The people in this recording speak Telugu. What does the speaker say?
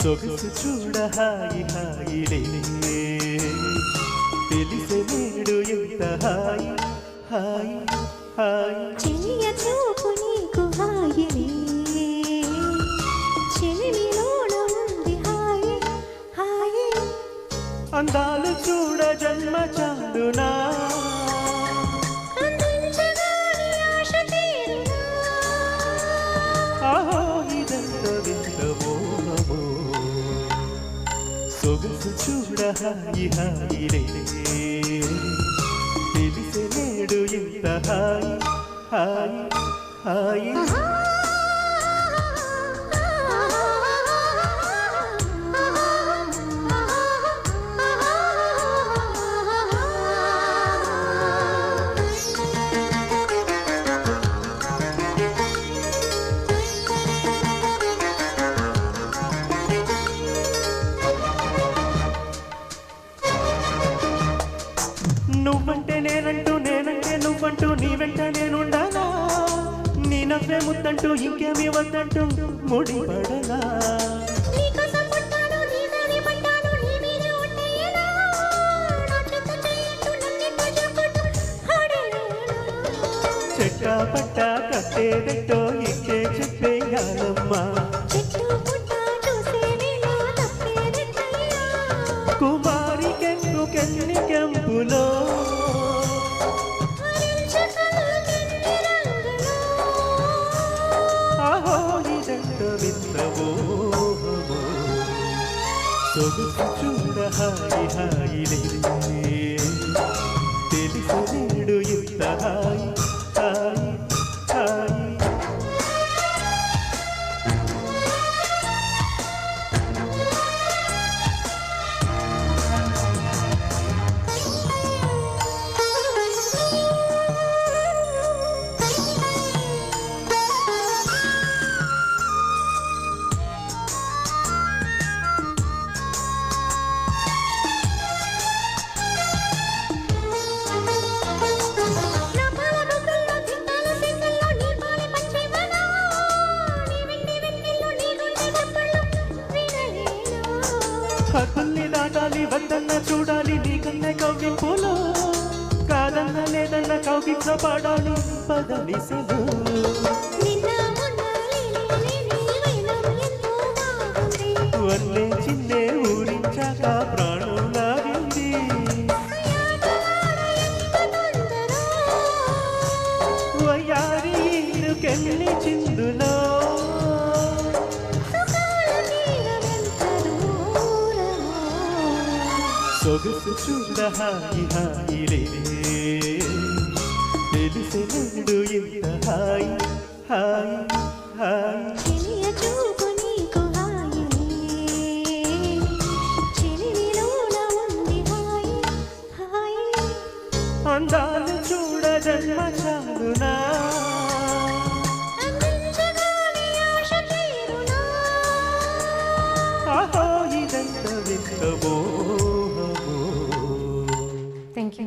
సొగసు చూడ హాయి హాయిలే తెలిసే నేడు ఎంత హాయి హాయి హాయి చెలియ చూపు నీకు హాయిలే చెలిమిలోన ఉంది హాయి హాయి అందాలు చూడ జన్మ చాలునా అందించగాని ఆశ తీరునా ఆహో ఇదంత వింత మోహమో సొగసు చూడ హాయి హాయిలే తెలిసే నేడు ఎంత హాయి హాయి హాయి నువ్వంటే నేనంటూ నేనంటే నువ్వంటూ నీ వెంట నేనుండాలా నీ నవ్వే ముద్దంటూ ఇంకేమీ వద్దంటూ ముడిపడలా నీకోసం పుట్టాను నీతోనే పట్టాను నీ మీద ఉంటేనా నా చెత్త చెయ్యట్టు నన్నింట చెప్పుతూ హడేనా చెట్టా పట్ట కట్టేదెట్టో ఇంకే చెప్పేయాలమ్మా చెట్టు పుట్ట చూసేవేలా తప్పేదెట్టయ్యా కుమారి కెన్ను కెంపులో ఆహో ఇదంత వింతవో సొగసు చూడ హాయి హాయిలే తెలిసి నేడు ఎంత హాయి హాయి హాయి హద్దుల్ని దాటాలి వద్దన్న చూడాలి నీకన్నే కవ్వింపులో కాదన్న లేదన్న కౌగిట్ల పాడాలి పదనిసలు వల్లే చిన్నే ఊరించాక ప్రాణం లాగింది వయ్యారి కెళ్ళి చిందులో సొగసు చూడ హాయి హాయిలే తెలిసే నేడు ఎంత హాయి హాయి హాయి చెలియ చూపు నీకు హాయిలే చెలిమిలోన ఉంది హాయి హాయి అందాలు చూడ జన్మ చాలునా అందించగాని ఆశ తీరునా ఆహో ఇదంత వింత మోహమో థ్యాంక్ యూ